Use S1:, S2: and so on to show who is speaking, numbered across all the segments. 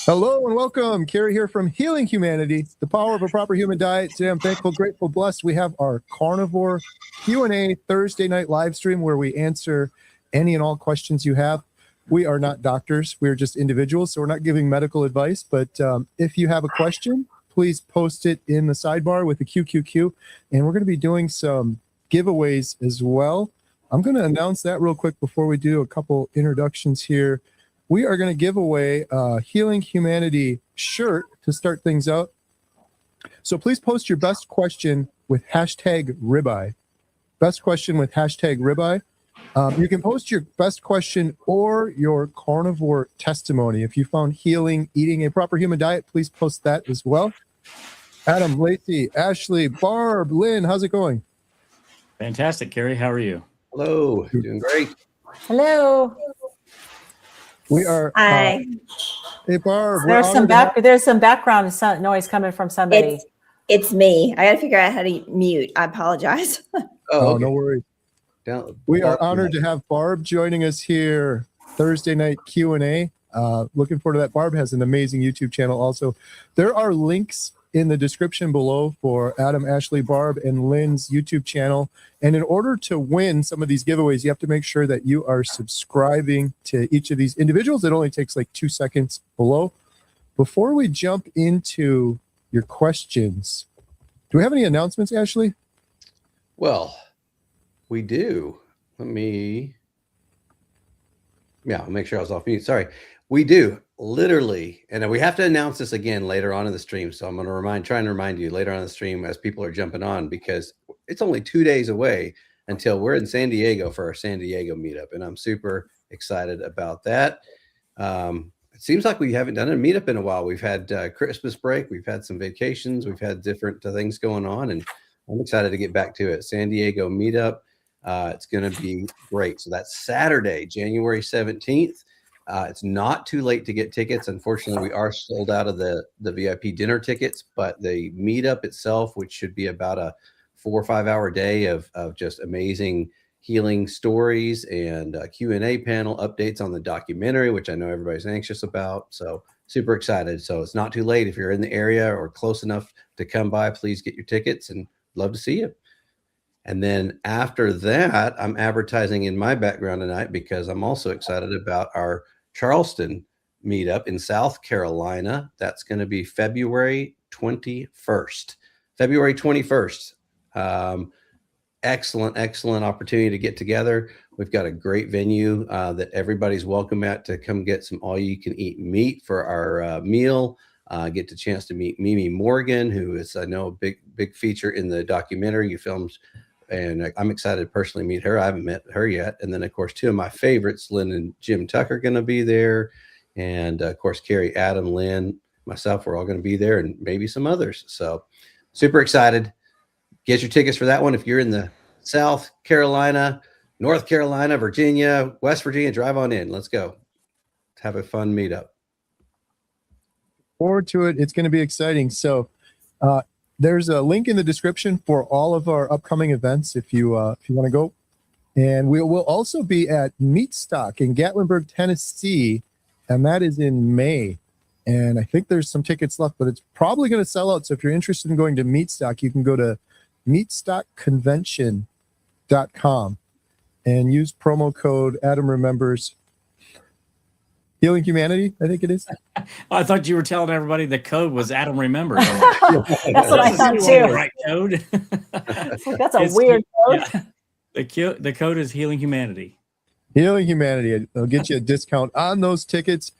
S1: Hello and welcome. Carrie here from Healing Humanity, the power of a proper human diet. Today I'm thankful, grateful, blessed. We have our carnivore Q&A Thursday night live stream where we answer any and all questions you have. We are not doctors. We're just individuals, so we're not giving medical advice. But if you have a question, please post it in the sidebar with the QQQ. And we're going to be doing some giveaways as well. I'm going to announce that real quick before we do a couple introductions here. We are going to give away a Healing Humanity shirt to start things out. So please post your best question with hashtag ribeye. Best question with hashtag ribeye. You can post your best question or your carnivore testimony. If you found healing eating a proper human diet, please post that as well. Adam, Lacey, Ashley, Barb, Lynn, how's it going?
S2: Fantastic, Carrie. How are you?
S3: Hello, doing great.
S4: Hello.
S1: We are.
S4: Hi.
S1: Hey, Barb.
S4: There's some background noise coming from somebody.
S5: It's me. I got to figure out how to mute. I apologize.
S1: Oh, okay. No worries. We are honored to have Barb joining us here Thursday night Q&A. Looking forward to that. Barb has an amazing YouTube channel also. There are links in the description below for Adam, Ashley, Barb, and Lynn's YouTube channel. And in order to win some of these giveaways, you have to make sure that you are subscribing to each of these individuals. It only takes like 2 seconds below. Before we jump into your questions, do we have any announcements, Ashley?
S3: Well, we do. I'll make sure I was off mute. Sorry. We do. Literally, and we have to announce this again later on in the stream. So I'm going to try and remind you later on in the stream as people are jumping on, because it's only 2 days away until we're in San Diego for our San Diego meetup. And I'm super excited about that. It seems like we haven't done a meetup in a while. We've had Christmas break. We've had some vacations. We've had different things going on, and I'm excited to get back to it. San Diego meetup. It's going to be great. So that's Saturday, January 17th. It's not too late to get tickets. Unfortunately, we are sold out of the VIP dinner tickets, but the meetup itself, which should be about a 4 or 5 hour day of just amazing healing stories and Q&A panel updates on the documentary, which I know everybody's anxious about. So super excited. So it's not too late. If you're in the area or close enough to come by, please get your tickets and love to see you. And then after that, I'm advertising in my background tonight because I'm also excited about our Charleston meetup in South Carolina. That's going to be February 21st. February 21st. Excellent opportunity to get together. We've got a great venue that everybody's welcome at to come get some all-you-can-eat meat for our meal. Get the chance to meet Mimi Morgan, who is, I know, a big feature in the documentary you filmed. And I'm excited to personally meet her. I haven't met her yet. And then, of course, two of my favorites, Lynn and Jim Tucker, are going to be there. And, of course, Carrie, Adam, Lynn, myself, we're all going to be there, and maybe some others. So super excited. Get your tickets for that one. If you're in the South Carolina, North Carolina, Virginia, West Virginia, drive on in. Let's go. Have a fun meetup.
S1: Forward to it. It's going to be exciting. So, there's a link in the description for all of our upcoming events if you want to go. And we will also be at Meatstock in Gatlinburg, Tennessee, and that is in May. And I think there's some tickets left, but it's probably going to sell out. So if you're interested in going to Meatstock, you can go to meatstockconvention.com and use promo code Adam Remembers Healing Humanity, I think it is.
S2: I thought you were telling everybody the code was Adam Remembers.
S4: That's what I thought too.
S2: The right code.
S4: That's a weird code.
S2: Yeah. The code is Healing Humanity.
S1: Healing Humanity. It'll get you a discount on those tickets.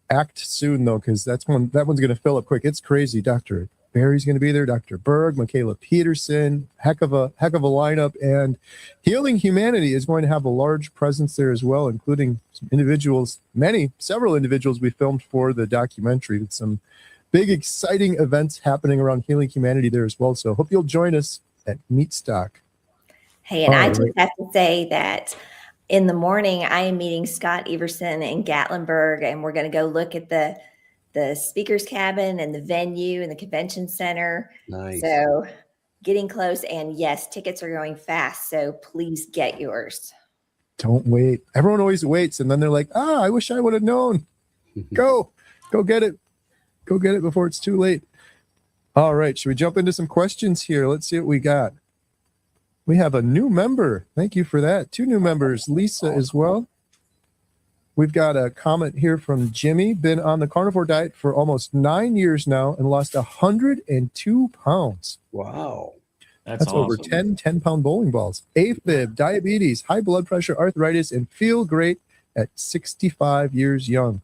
S1: Act soon though, because that one's going to fill up quick. It's crazy. Dr. Barry's going to be there. Dr. Berg, Michaela Peterson, heck of a lineup, and Healing Humanity is going to have a large presence there as well, including some individuals, several individuals we filmed for the documentary. With some big, exciting events happening around Healing Humanity there as well. So hope you'll join us at Meatstock.
S5: Hey, and I just have to say that in the morning, I am meeting Scott Everson in Gatlinburg, and we're going to go look at the speaker's cabin and the venue and the convention center.
S3: Nice.
S5: So getting close, and yes, tickets are going fast. So please get yours.
S1: Don't wait. Everyone always waits, and then they're like, I wish I would have known. Go. Go get it. Go get it before it's too late. All right. Should we jump into some questions here? Let's see what we got. We have a new member. Thank you for that. 2 new members, Lisa as well. We've got a comment here from Jimmy. Been on the carnivore diet for almost 9 years now and lost 102 pounds.
S3: Wow.
S2: That's
S1: That's over
S2: awesome.
S1: 10-pound bowling balls. AFib, diabetes, high blood pressure, arthritis, and feel great at 65 years young.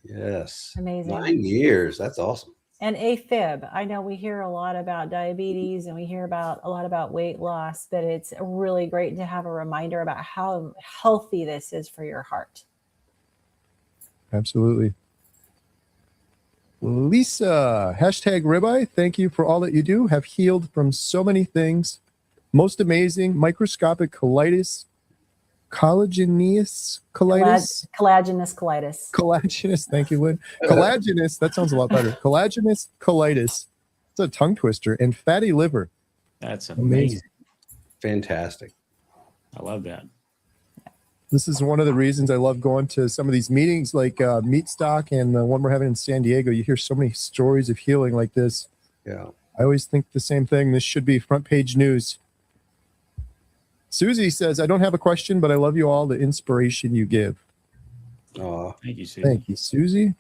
S3: Yes.
S4: Amazing.
S3: 9 years. That's awesome.
S4: And AFib. I know we hear a lot about diabetes and we hear about a lot about weight loss, but it's really great to have a reminder about how healthy this is for your heart.
S1: Absolutely. Lisa, hashtag ribeye. Thank you for all that you do. Have healed from so many things. Most amazing microscopic colitis, collagenous colitis,
S4: Collagenous colitis.
S1: collagenous. Thank you, Lynn. Collagenous. That sounds a lot better. Collagenous colitis. It's a tongue twister, and fatty liver.
S2: That's
S1: Amazing.
S2: amazing.
S3: Fantastic.
S2: I love that.
S1: This is one of the reasons I love going to some of these meetings like Meat Stock and the one we're having in San Diego. You hear so many stories of healing like this.
S3: Yeah.
S1: I always think the same thing. This should be front page news. Susie says, I don't have a question, but I love you all, the inspiration you give.
S2: Thank you, Susan.
S1: Thank you, Susie.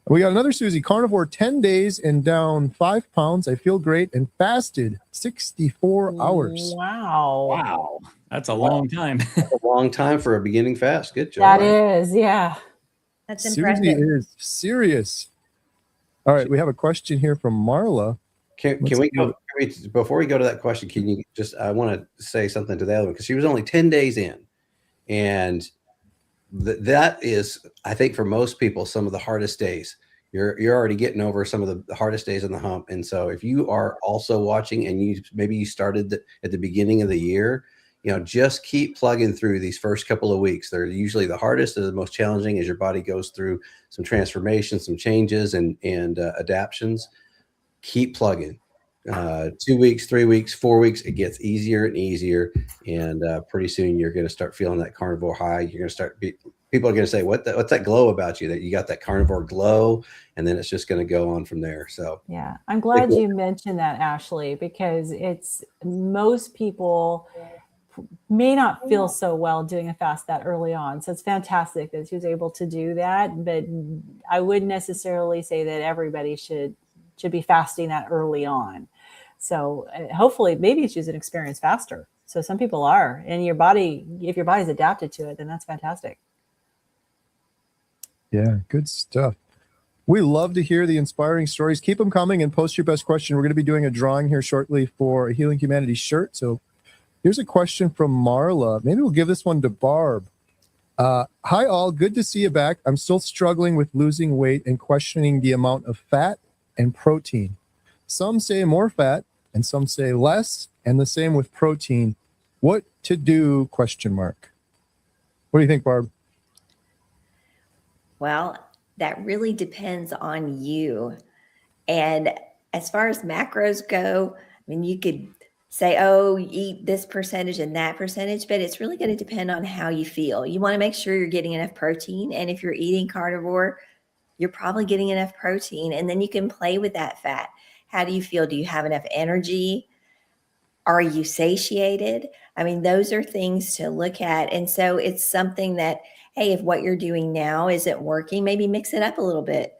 S1: We got another Susie. Carnivore 10 days and down 5 pounds. I feel great and fasted 64 hours.
S4: Wow.
S2: Wow. That's a long time.
S3: A long time for a beginning fast. Good job.
S4: That is, yeah.
S5: That's
S1: Susie
S5: impressive.
S1: is serious. All right, we have a question here from Marla.
S3: Can
S1: Let's
S3: we
S1: do
S3: go before we go to that question? Can you just? I want to say something to the other one because she was only 10 days in, and that is, I think, for most people, some of the hardest days. You're already getting over some of the hardest days on the hump, and so if you are also watching and you started at the beginning of the year, just keep plugging through these first couple of weeks. They're usually the hardest and the most challenging as your body goes through some transformations, some changes, and adaptions. Keep plugging. 2 weeks, 3 weeks, 4 weeks, it gets easier and easier, and pretty soon you're going to start feeling that carnivore high. You're going to start. People are going to say, "What's that glow about you? That you got that carnivore glow?" And then it's just going to go on from there. So
S4: Yeah. I'm glad you mentioned that, Ashley, because it's most people may not feel so well doing a fast that early on. So it's fantastic that she was able to do that. But I wouldn't necessarily say that everybody should be fasting that early on. So hopefully maybe she's an experienced faster. So some people are, and your body, if your body's adapted to it, then that's fantastic.
S1: Yeah, good stuff. We love to hear the inspiring stories. Keep them coming and post your best question. We're going to be doing a drawing here shortly for a Healing Humanity shirt. So here's a question from Marla. Maybe we'll give this one to Barb. Hi, all. Good to see you back. I'm still struggling with losing weight and questioning the amount of fat and protein. Some say more fat and some say less, and the same with protein. What to do? ? What do you think, Barb?
S5: Well, that really depends on you. And as far as macros go, I mean, you could say, oh, eat this percentage and that percentage, but it's really going to depend on how you feel. You want to make sure you're getting enough protein. And if you're eating carnivore, you're probably getting enough protein. And then you can play with that fat. How do you feel? Do you have enough energy? Are you satiated? I mean, those are things to look at. And so it's something that, hey, if what you're doing now isn't working, maybe mix it up a little bit.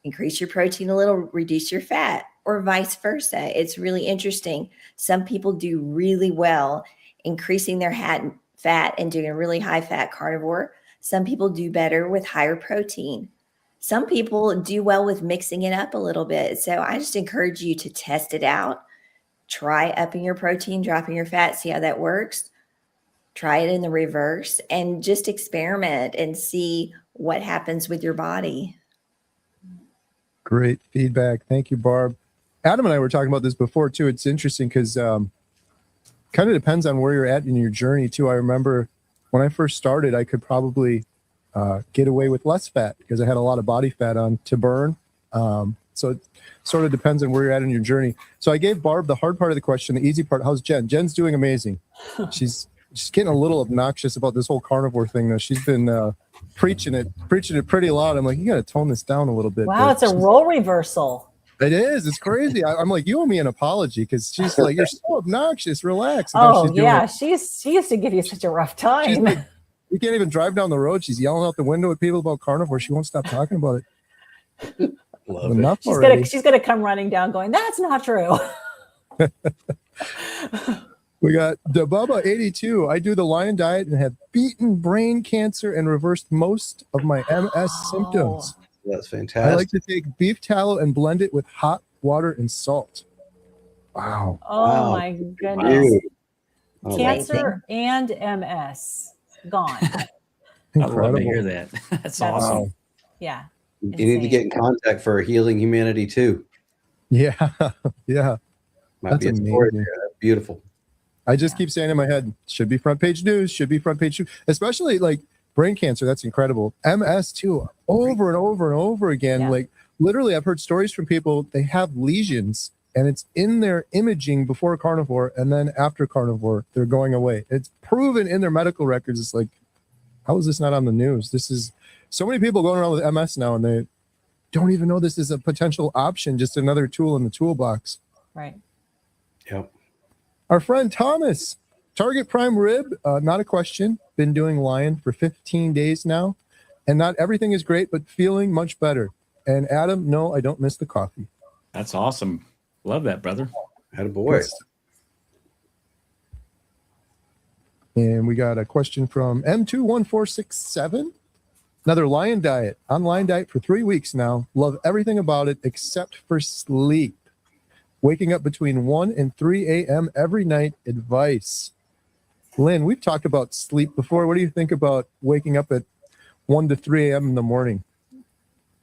S5: Increase your protein a little, reduce your fat, or vice versa. It's really interesting. Some people do really well increasing their fat and doing a really high fat carnivore. Some people do better with higher protein. Some people do well with mixing it up a little bit. So I just encourage you to test it out. Try upping your protein, dropping your fat, see how that works. Try it in the reverse and just experiment and see what happens with your body.
S1: Great feedback. Thank you, Barb. Adam and I were talking about this before, too. It's interesting because kind of depends on where you're at in your journey, too. I remember when I first started, I could probably get away with less fat because I had a lot of body fat on to burn. So it sort of depends on where you're at in your journey. So I gave Barb the hard part of the question, the easy part. How's Jen? Jen's doing amazing. She's She's getting a little obnoxious about this whole carnivore thing, though. She's been preaching it pretty loud. I'm like, you got to tone this down a little bit.
S4: Wow,
S1: but
S4: it's a role reversal.
S1: It is. It's crazy. I'm like, you owe me an apology because she's like, you're so obnoxious. Relax. And now
S4: Oh
S1: she's doing
S4: yeah,
S1: it.
S4: she used to give you such a rough
S1: She's
S4: time.
S1: like, you can't even drive down the road. She's yelling out the window at people about carnivore. She won't stop talking about it.
S3: Love it.
S1: Enough
S4: She's
S1: already.
S4: gonna come running down, going, "That's not true."
S1: We got Debubba82. I do the lion diet and have beaten brain cancer and reversed most of my MS symptoms.
S3: That's
S1: I
S3: fantastic.
S1: like to take beef tallow and blend it with hot water and salt. Wow.
S4: Oh
S3: Wow.
S4: my goodness,
S3: Dude. Oh,
S4: cancer and MS gone.
S2: I love
S1: Incredible.
S2: to hear that. That's awesome.
S1: Wow.
S4: Yeah,
S3: You need to get in contact for Healing Humanity too.
S1: Yeah. Yeah.
S3: Might
S1: That's
S3: be a story
S1: amazing.
S3: there. That's beautiful.
S1: I just keep saying in my head, should be front page news, should be front page news, especially like brain cancer. That's incredible. MS too, over and over and over again.
S4: Yeah.
S1: Like literally, I've heard stories from people, they have lesions and it's in their imaging before carnivore. And then after carnivore, they're going away. It's proven in their medical records. It's like, how is this not on the news? This is so many people going around with MS now and they don't even know this is a potential option, just another tool in the toolbox.
S4: right.
S3: Yep.
S1: Our friend Thomas, Target Prime Rib, not a question. Been doing Lion for 15 days now. And not everything is great, but feeling much better. And Adam, no, I don't miss the coffee.
S2: That's awesome. Love that, brother.
S3: Had a boy.
S1: And we got a question from M21467. Another Lion diet. On Lion diet for 3 weeks now. Love everything about it except for sleep. Waking up between 1 and 3 a.m. every night. Advice. Lynn, we've talked about sleep before. What do you think about waking up at 1 to 3 a.m. in the morning?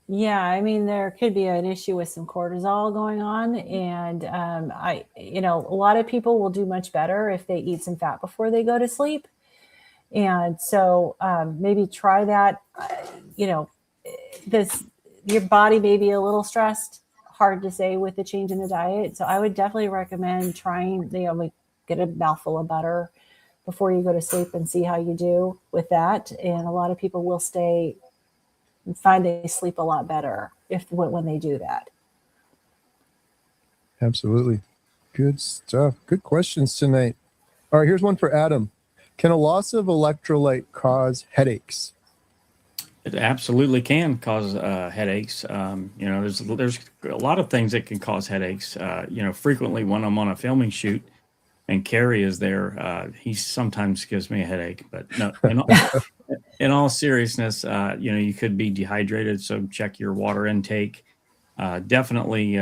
S4: Yeah, I mean, there could be an issue with some cortisol going on, and a lot of people will do much better if they eat some fat before they go to sleep, and so maybe try that. Your body may be a little stressed. Hard to say with the change in the diet, so I would definitely recommend trying. Like get a mouthful of butter before you go to sleep and see how you do with that. And a lot of people will find they sleep a lot better when they do that.
S1: Absolutely. Good stuff. Good questions tonight. All right, here's one for Adam. Can a loss of electrolyte cause headaches?
S2: It absolutely can cause headaches. There's a lot of things that can cause headaches. Frequently when I'm on a filming shoot and Carrie is there, he sometimes gives me a headache. But no, in all seriousness, you could be dehydrated. So check your water intake. Definitely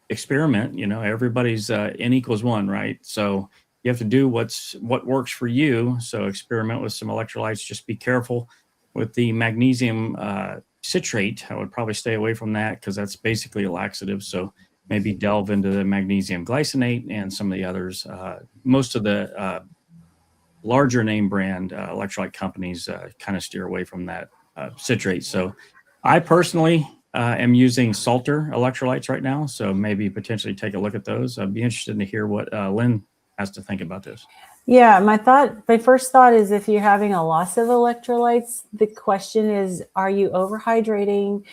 S2: experiment. Everybody's N equals 1, right? So you have to do what works for you. So experiment with some electrolytes. Just be careful with the magnesium citrate. I would probably stay away from that because that's basically a laxative. So maybe delve into the magnesium glycinate and some of the others. Most of the larger name brand electrolyte companies kind of steer away from that citrate. So I personally am using Salter electrolytes right now. So maybe potentially take a look at those. I'd be interested to hear what Lynn has to think about this.
S4: Yeah, my first thought is if you're having a loss of electrolytes, the question is, are you overhydrating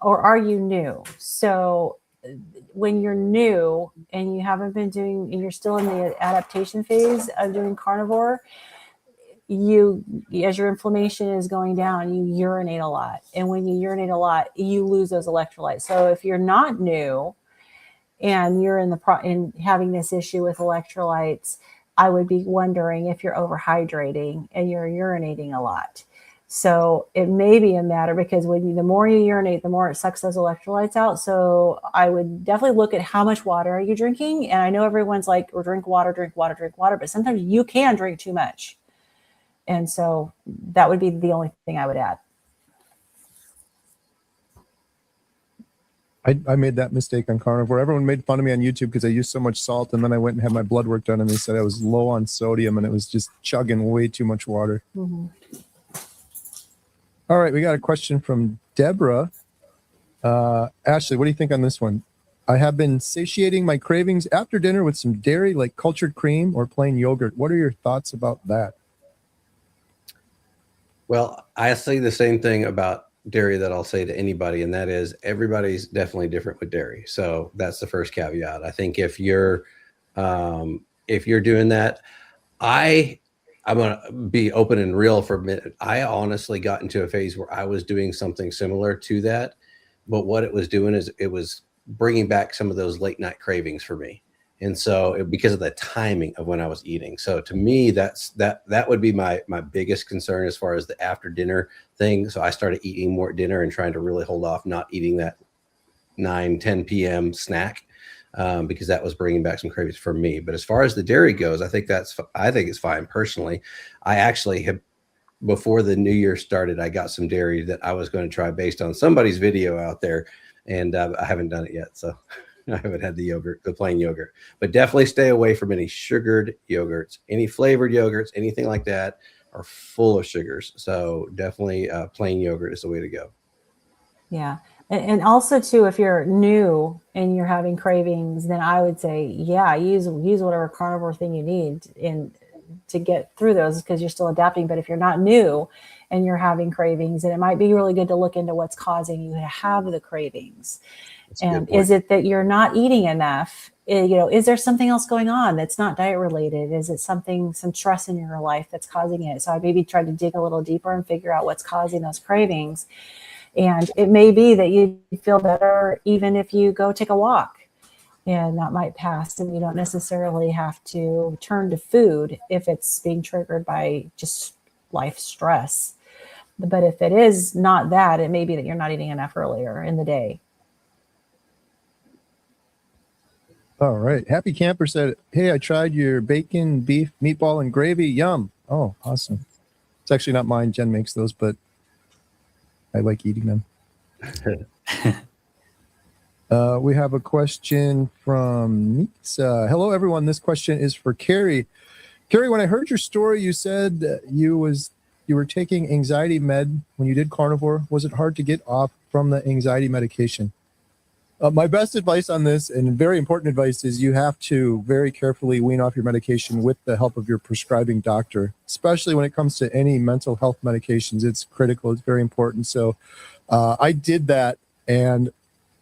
S4: or are you new? So when you're new and you haven't been doing, and you're still in the adaptation phase of doing carnivore, as your inflammation is going down, you urinate a lot. And when you urinate a lot, you lose those electrolytes. So if you're not new and you're in having this issue with electrolytes, I would be wondering if you're overhydrating and you're urinating a lot. So it may be a matter because the more you urinate, the more it sucks those electrolytes out. So I would definitely look at how much water are you drinking. And I know everyone's like, or drink water, but sometimes you can drink too much. And so that would be the only thing I would add.
S1: I made that mistake on carnivore. Everyone made fun of me on YouTube because I used so much salt, and then I went and had my blood work done, and they said I was low on sodium, and it was just chugging way too much water.
S4: Mm-hmm.
S1: All right, we got a question from Deborah. Ashley, what do you think on this one? I have been satiating my cravings after dinner with some dairy like cultured cream or plain yogurt. What are your thoughts about that?
S3: Well, I say the same thing about dairy that I'll say to anybody, and that is everybody's definitely different with dairy. So that's the first caveat. I think if you're doing that, I'm gonna be open and real for a minute. I honestly got into a phase where I was doing something similar to that, but what it was doing is it was bringing back some of those late night cravings for me. And so because of the timing of when I was eating. So to me, that would be my biggest concern as far as the after dinner thing. So I started eating more at dinner and trying to really hold off not eating that 9-10 p.m. snack because that was bringing back some cravings for me. But as far as the dairy goes, I think it's fine personally. I actually have, before the new year started, I got some dairy that I was going to try based on somebody's video out there, and I haven't done it yet. So I haven't had the plain yogurt, but definitely stay away from any sugared yogurts, any flavored yogurts, anything like that are full of sugars. So definitely plain yogurt is the way to go.
S4: Yeah. And also too, if you're new and you're having cravings, then I would say, yeah, use whatever carnivore thing you need to get through those, because you're still adapting. But if you're not new and you're having cravings, then it might be really good to look into what's causing you to have the cravings. And is it that you're not eating enough? Is there something else going on that's not diet related? Is it some stress in your life that's causing it? So I maybe try to dig a little deeper and figure out what's causing those cravings. And it may be that you feel better even if you go take a walk, and that might pass, and you don't necessarily have to turn to food if it's being triggered by just life stress. But if it is not that, it may be that you're not eating enough earlier in the day.
S1: All right. Happy Camper said, hey, I tried your bacon, beef, meatball, and gravy. Yum. Oh, awesome. It's actually not mine. Jen makes those, but I like eating them. We have a question from Nitsa. Hello, everyone. This question is for Carrie. Carrie, when I heard your story, you said that you were taking anxiety med when you did carnivore. Was it hard to get off from the anxiety medication? My best advice on this, and very important advice, is you have to very carefully wean off your medication with the help of your prescribing doctor, especially when it comes to any mental health medications. It's critical. It's very important. So I did that, and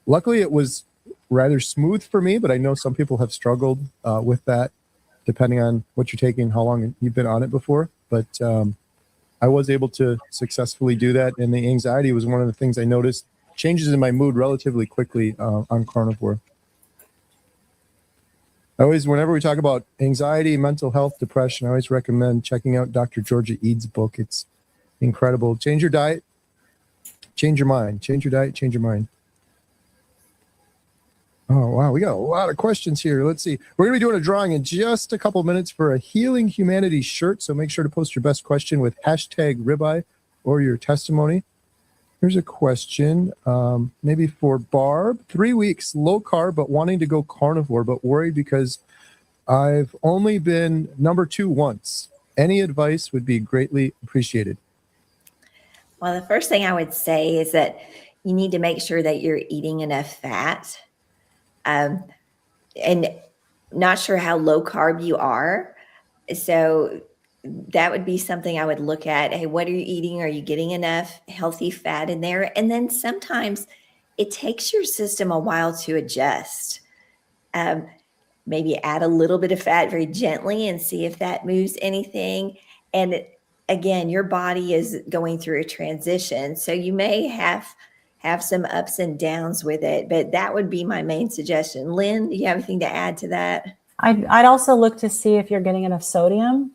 S1: luckily it was rather smooth for me, but I know some people have struggled with that, depending on what you're taking, how long you've been on it before. But I was able to successfully do that, and the anxiety was one of the things I noticed changes in my mood relatively quickly on carnivore. Whenever we talk about anxiety, mental health, depression, I always recommend checking out Dr. Georgia Eads' book. It's incredible. Change your diet, change your mind. Change your diet, change your mind. Oh, wow. We got a lot of questions here. Let's see. We're going to be doing a drawing in just a couple minutes for a Healing Humanity shirt. So make sure to post your best question with #ribeye or your testimony. Here's a question, maybe for Barb. 3 weeks, low carb, but wanting to go carnivore, but worried because I've only been number 2 once. Any advice would be greatly appreciated.
S5: Well, the first thing I would say is that you need to make sure that you're eating enough fat. And not sure how low carb you are. So that would be something I would look at. Hey, what are you eating? Are you getting enough healthy fat in there? And then sometimes it takes your system a while to adjust. Maybe add a little bit of fat very gently and see if that moves anything. And again, your body is going through a transition. So you may have some ups and downs with it, but that would be my main suggestion. Lynn, do you have anything to add to that?
S4: I'd also look to see if you're getting enough sodium.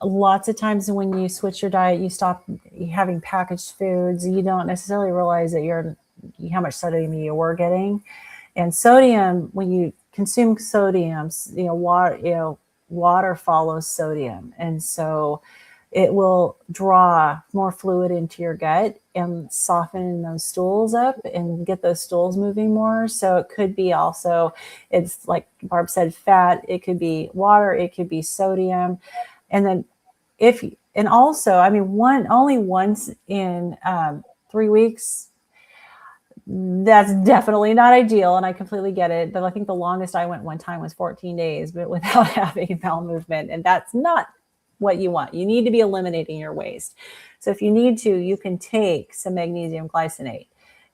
S4: Lots of times when you switch your diet, you stop having packaged foods. You don't necessarily realize that how much sodium you were getting. And sodium, when you consume sodium, water follows sodium. And so it will draw more fluid into your gut and soften those stools up and get those stools moving more. So it could be also, it's like Barb said, fat. It could be water. It could be sodium. And then only once in 3 weeks, That's definitely not ideal, and I completely get it. But I think the longest I went one time was 14 days, but without having bowel movement, and that's not what you want. You need to be eliminating your waste. So if you need to, you can take some magnesium glycinate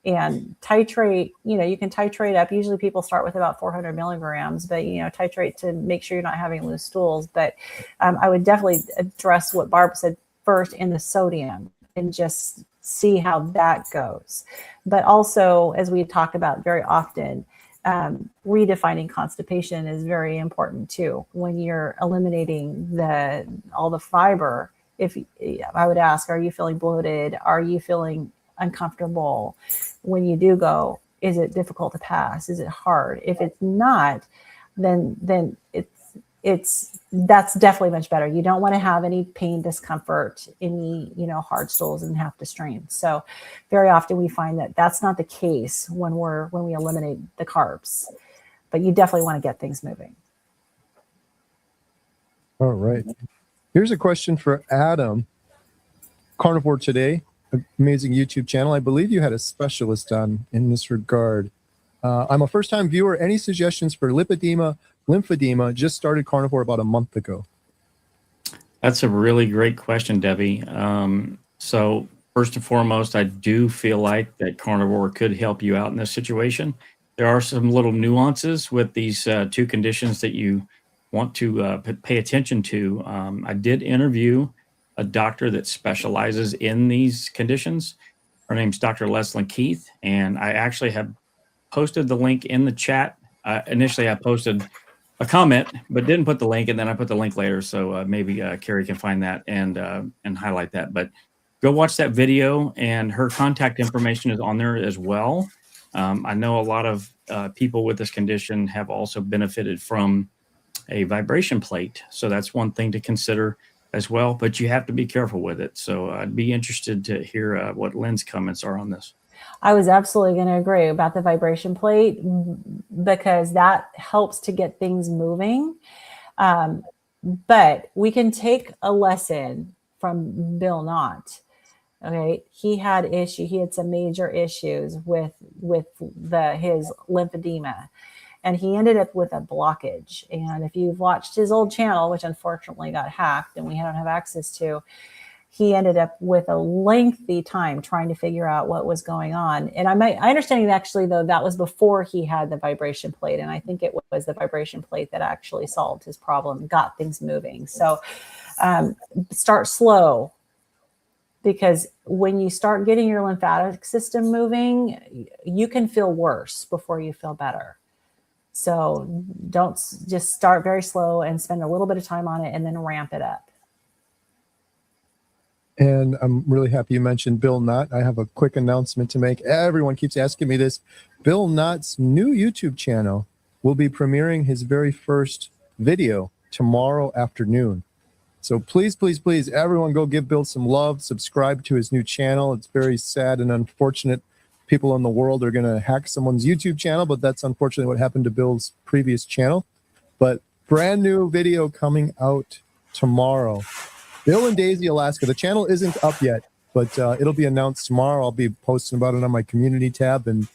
S4: and titrate. You can titrate up. Usually people start with about 400 milligrams, but titrate to make sure you're not having loose stools. But I would definitely address what Barb said first in the sodium and just see how that goes. But also, as we talk about very often, redefining constipation is very important too. When you're eliminating all the fiber, if I would ask, are you feeling bloated? Are you feeling uncomfortable when you do go? Is it difficult to pass? Is it hard? If it's not, then that's definitely much better. You don't want to have any pain, discomfort, any hard stools and have to strain. So very often we find that that's not the case when we eliminate the carbs, but you definitely want to get things moving.
S1: All right. Here's a question for Adam. Carnivore Today, amazing YouTube channel. I believe you had a specialist on in this regard. I'm a first-time viewer. Any suggestions for lipedema, lymphedema? Just started carnivore about a month ago.
S2: That's a really great question, Debbie. So first and foremost, I do feel like that carnivore could help you out in this situation. There are some little nuances with these two conditions that you want to pay attention to. I did interview a doctor that specializes in these conditions. Her name's Dr. Leslyn Keith, and I actually have posted the link in the chat. Initially, I posted a comment, but didn't put the link, and then I put the link later. So maybe Carrie can find that and highlight that. But go watch that video, and her contact information is on there as well. I know a lot of people with this condition have also benefited from a vibration plate. So that's one thing to consider as well, but you have to be careful with it. So I'd be interested to hear what Lynn's comments are on this.
S4: I was absolutely going to agree about the vibration plate because that helps to get things moving. But we can take a lesson from Bill Knott. Okay, he had some major issues with his lymphedema, and he ended up with a blockage. And if you've watched his old channel, which unfortunately got hacked and we don't have access to, he ended up with a lengthy time trying to figure out what was going on. And I understand actually, though, that was before he had the vibration plate. And I think it was the vibration plate that actually solved his problem, got things moving. So start slow, because when you start getting your lymphatic system moving, you can feel worse before you feel better. So don't just start very slow and spend a little bit of time on it and then ramp it up.
S1: And I'm really happy you mentioned Bill Knott. I have a quick announcement to make. Everyone keeps asking me this. Bill Knott's new YouTube channel will be premiering his very first video tomorrow afternoon. So please, please, please, everyone go give Bill some love. Subscribe to his new channel. It's very sad and unfortunate. People in the world are going to hack someone's YouTube channel, but that's unfortunately what happened to Bill's previous channel. But brand new video coming out tomorrow. Bill and Daisy, Alaska. The channel isn't up yet, but it'll be announced tomorrow. I'll be posting about it on my community tab and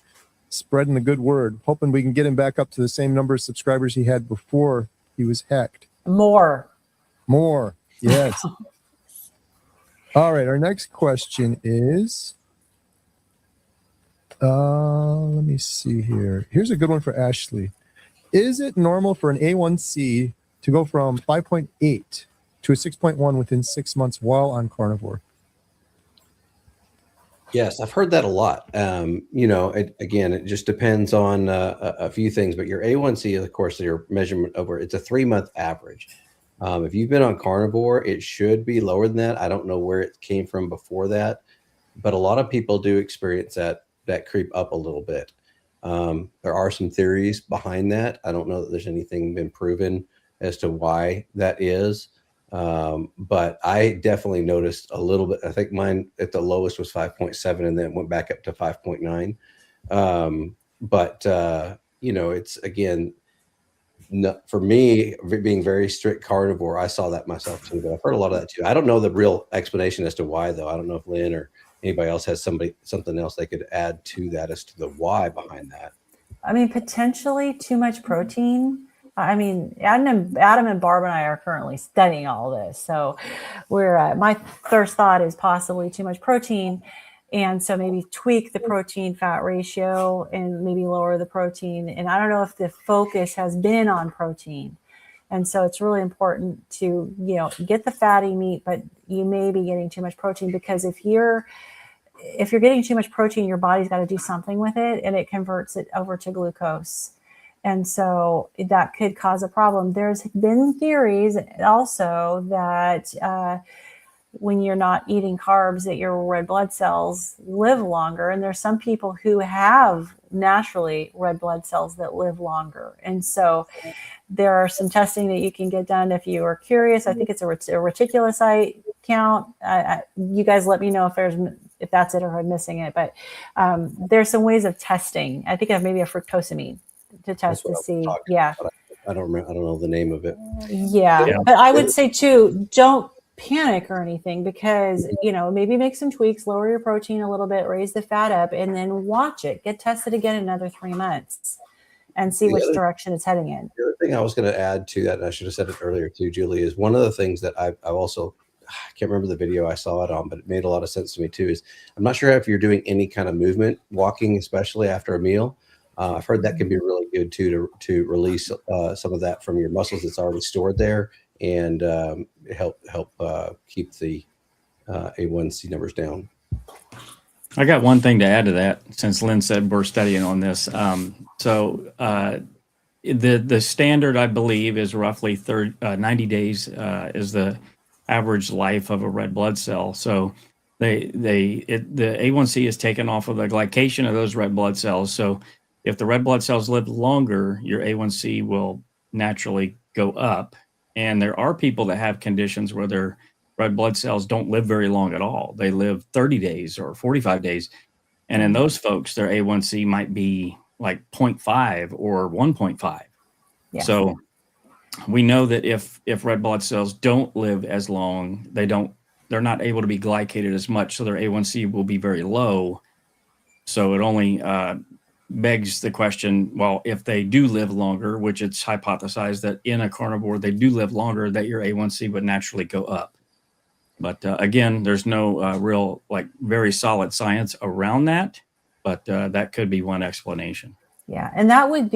S1: spreading the good word, hoping we can get him back up to the same number of subscribers he had before he was hacked. More, yes. All right, our next question is, let me see here. Here's a good one for Ashley. Is it normal for an A1C to go from 5.8 to a 6.1 within 6 months while on carnivore?
S3: Yes, I've heard that a lot. It just depends on a few things, but your A1C is, of course, your measurement over, it's a 3-month average. If you've been on carnivore, it should be lower than that. I don't know where it came from before that, but a lot of people do experience that creep up a little bit. There are some theories behind that. I don't know that there's anything been proven as to why that is. But I definitely noticed a little bit. I think mine at the lowest was 5.7 and then went back up to 5.9. It's again, for me, being very strict carnivore, I saw that myself too, but I've heard a lot of that too. I don't know the real explanation as to why, though. I don't know if Lynn or anybody else has something else they could add to that as to the why behind that.
S4: I mean, potentially too much protein. I mean, Adam and Barb and I are currently studying all this. So my first thought is possibly too much protein. And so maybe tweak the protein fat ratio and maybe lower the protein. And I don't know if the focus has been on protein. And so it's really important to, get the fatty meat, but you may be getting too much protein, because if you're getting too much protein, your body's got to do something with it, and it converts it over to glucose. And so that could cause a problem. There's been theories also that when you're not eating carbs, that your red blood cells live longer. And there's some people who have naturally red blood cells that live longer. And so there are some testing that you can get done if you are curious. I think it's a reticulocyte count. You guys let me know if that's it or if I'm missing it. But there's some ways of testing. I think of maybe a fructosamine to test to see. Yeah.
S3: I don't remember. I don't know the name of it.
S4: Yeah. But I would say too, don't panic or anything, because maybe make some tweaks, lower your protein a little bit, raise the fat up, and then watch it get tested again in another 3 months and see which direction it's heading in.
S3: The other thing I was going to add to that, and I should have said it earlier too, Julie, is one of the things that I also, I can't remember the video I saw it on, but it made a lot of sense to me too, is I'm not sure if you're doing any kind of movement, walking, especially after a meal. I've heard that can be really good too, to release some of that from your muscles that's already stored there, and help keep the A1C numbers down.
S2: I got one thing to add to that, since Lynn said we're studying on this. The standard, I believe, is roughly 90 days is the average life of a red blood cell. So the A1C is taken off of the glycation of those red blood cells. So if the red blood cells live longer, your A1C will naturally go up. And there are people that have conditions where their red blood cells don't live very long at all. They live 30 days or 45 days. And in those folks, their A1C might be like 0.5 or 1.5. Yeah. So we know that if red blood cells don't live as long, they're not able to be glycated as much. So their A1C will be very low. So it only begs the question, well, if they do live longer, which it's hypothesized that in a carnivore they do live longer, that your A1C would naturally go up. But again, there's no real very solid science around that, but that could be one explanation.
S4: Yeah, and that would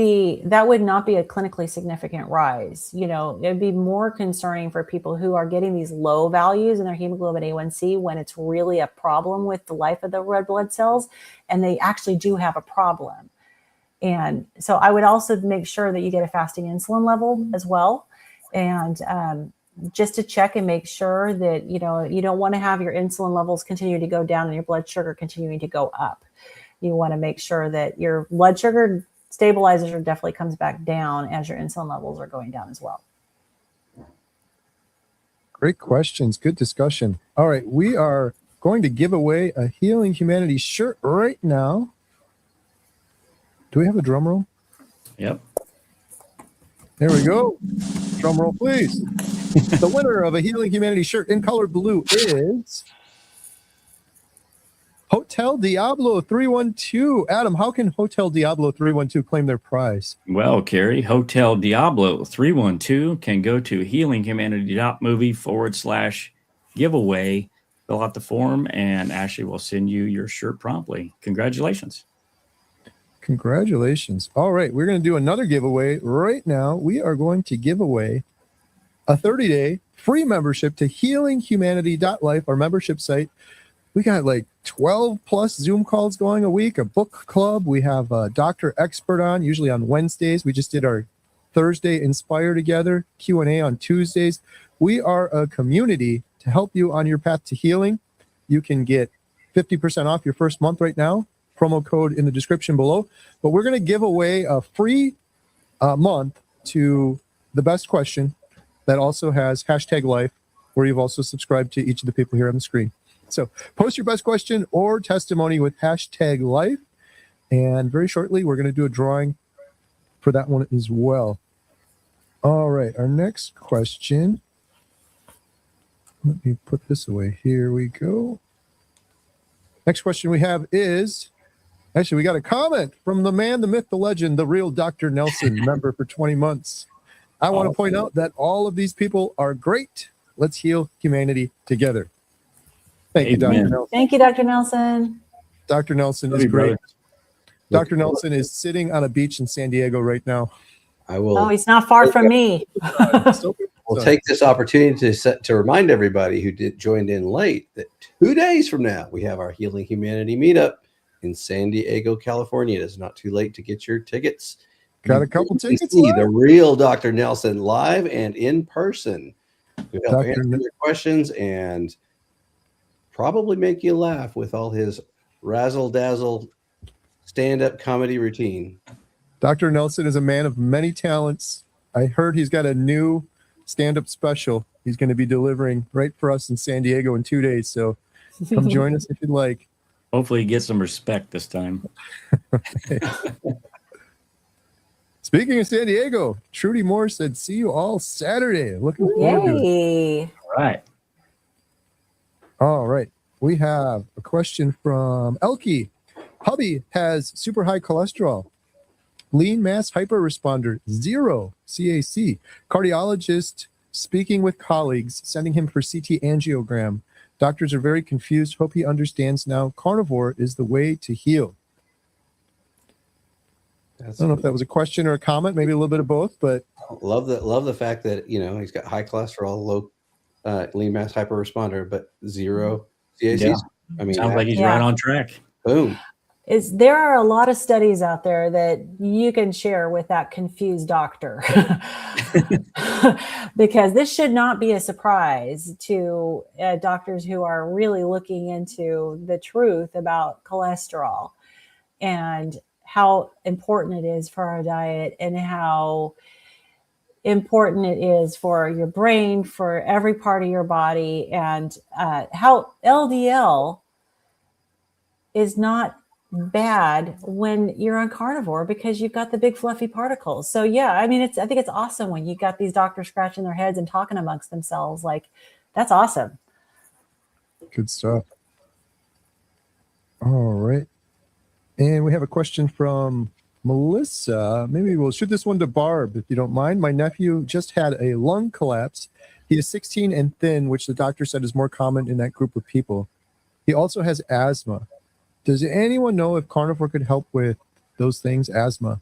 S4: not be a clinically significant rise. It'd be more concerning for people who are getting these low values in their hemoglobin A1C when it's really a problem with the life of the red blood cells, and they actually do have a problem. And so I would also make sure that you get a fasting insulin level as well, and just to check and make sure that you don't want to have your insulin levels continue to go down and your blood sugar continuing to go up. You want to make sure that your blood sugar stabilizes or definitely comes back down as your insulin levels are going down as well.
S1: Great questions. Good discussion. All right. We are going to give away a Healing Humanity shirt right now. Do we have a drum roll?
S2: Yep.
S1: There we go. Drum roll, please. The winner of a Healing Humanity shirt in color blue is Hotel Diablo 312. Adam, how can Hotel Diablo 312 claim their prize?
S2: Well, Carrie, Hotel Diablo 312 can go to healinghumanity.movie/giveaway. Fill out the form, and Ashley will send you your shirt promptly. Congratulations.
S1: Congratulations. All right, we're going to do another giveaway right now. We are going to give away a 30-day free membership to healinghumanity.life, our membership site. We got 12 plus Zoom calls going a week, a book club. We have a doctor expert on, usually on Wednesdays. We just did our Thursday Inspire together, Q&A on Tuesdays. We are a community to help you on your path to healing. You can get 50% off your first month right now. Promo code in the description below. But we're going to give away a free month to the best question that also has #life, where you've also subscribed to each of the people here on the screen. So post your best question or testimony with #life. And very shortly, we're going to do a drawing for that one as well. All right, our next question. Let me put this away. Here we go. Next question we have is, actually, we got a comment from the man, the myth, the legend, the real Dr. Nelson, member for 20 months. I want to point out that all of these people are great. Let's heal humanity together. Thank you, Dr.
S2: Amen.
S1: Nelson.
S4: Thank you, Dr. Nelson.
S1: Dr. Nelson
S2: Love
S1: is
S2: you,
S1: great.
S2: brother.
S1: Dr. Nelson is sitting on a beach in San Diego right now.
S3: I will.
S4: Oh, he's not far from me.
S3: We'll take this opportunity to remind everybody who joined in late that 2 days from now we have our Healing Humanity meetup in San Diego, California. It is not too late to get your tickets.
S1: Got a couple
S3: You can
S1: tickets
S3: see
S1: left.
S3: the real Dr. Nelson live and in person. He'll help
S1: Dr.
S3: answer
S1: N-
S3: your questions and probably make you laugh with all his razzle dazzle stand-up comedy routine.
S1: Dr. Nelson is a man of many talents. I heard he's got a new stand-up special he's going to be delivering right for us in San Diego in 2 days. So come join us if you'd like.
S2: Hopefully, get some respect this time.
S1: Speaking of San Diego, Trudy Moore said, see you all Saturday. Looking forward to it.
S4: Yay.
S2: All right.
S1: All right. We have a question from Elkie. Hubby has super high cholesterol, lean mass hyperresponder, 0 CAC. Cardiologist speaking with colleagues, sending him for CT angiogram. Doctors are very confused. Hope he understands now. Carnivore is the way to heal. I don't know if that was a question or a comment, maybe a little bit of both, but
S3: Love the fact that he's got high cholesterol, low lean mass hyperresponder, but 0 CACs.
S2: Yeah.
S3: I mean,
S2: Sounds like he's
S4: Yeah.
S2: right on track.
S3: boom.
S4: There are a lot of studies out there that you can share with that confused doctor because this should not be a surprise to doctors who are really looking into the truth about cholesterol and how important it is for our diet and how important it is for your brain, for every part of your body, and how LDL is not bad when you're on carnivore because you've got the big fluffy particles. So yeah, I mean, I think it's awesome when you got these doctors scratching their heads and talking amongst themselves. Like, that's awesome.
S1: good stuff. All right. And we have a question from Melissa. Maybe we'll shoot this one to Barb, if you don't mind. My nephew just had a lung collapse. He is 16 and thin, which the doctor said is more common in that group of people. He also has asthma. Does anyone know if carnivore could help with those things, asthma?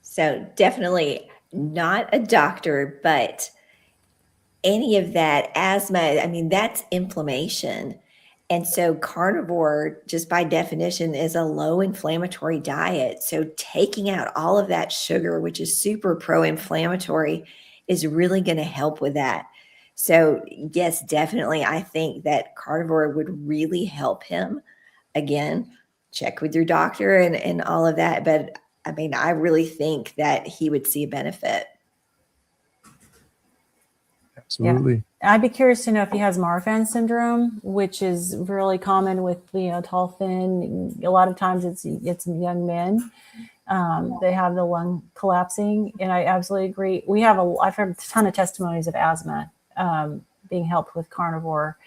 S5: So definitely not a doctor, but any of that asthma, I mean, that's inflammation. And so carnivore, just by definition, is a low inflammatory diet. So taking out all of that sugar, which is super pro-inflammatory, is really going to help with that. So yes, definitely, I think that carnivore would really help him. Again, check with your doctor and all of that. But I mean, I really think that he would see a benefit.
S1: Absolutely.
S4: I'd be curious to know if he has Marfan syndrome, which is really common with tall, thin. A lot of times it's young men. They have the lung collapsing, and I absolutely agree. I've heard a ton of testimonies of asthma being helped with carnivore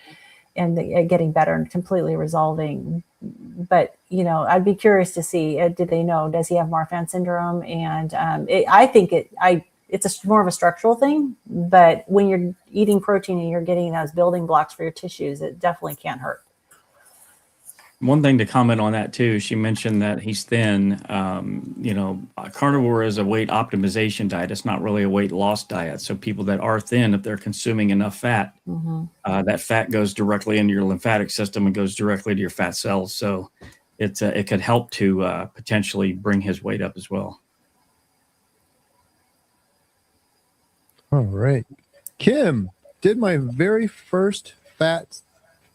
S4: and getting better and completely resolving. But I'd be curious to see. Did they know? Does he have Marfan syndrome? And I think it's more of a structural thing. But when you're eating protein and you're getting those building blocks for your tissues, it definitely can't hurt.
S2: One thing to comment on that too, she mentioned that he's thin. Carnivore is a weight optimization diet. It's not really a weight loss diet. So people that are thin, if they're consuming enough fat, that fat goes directly into your lymphatic system and goes directly to your fat cells. So it could help to potentially bring his weight up as well.
S1: All right. Kim did my very first fat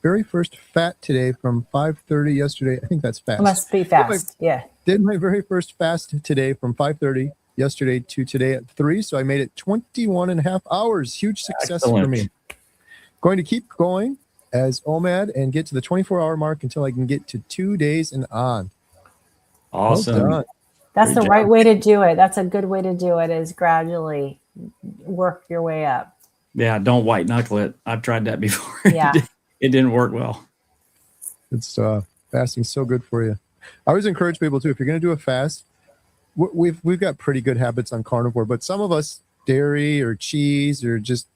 S1: today from 5:30 yesterday. I think that's fast.
S4: It must be fast. Yeah.
S1: Did my very first fast today from 5:30 yesterday to today at 3. So I made it 21 and a half hours. Huge success for me. Going to keep going as OMAD and get to the 24-hour mark until I can get to 2 days and on.
S2: Awesome.
S1: Well done.
S4: That's
S2: Great
S4: the right way to do it. That's a good way to do it, is gradually work your way up.
S2: Yeah, don't white knuckle it. I've tried that before.
S4: Yeah.
S2: It didn't work well.
S1: It's fasting's so good for you. I always encourage people too, if you're going to do a fast, we've got pretty good habits on carnivore, but some of us dairy or cheese or just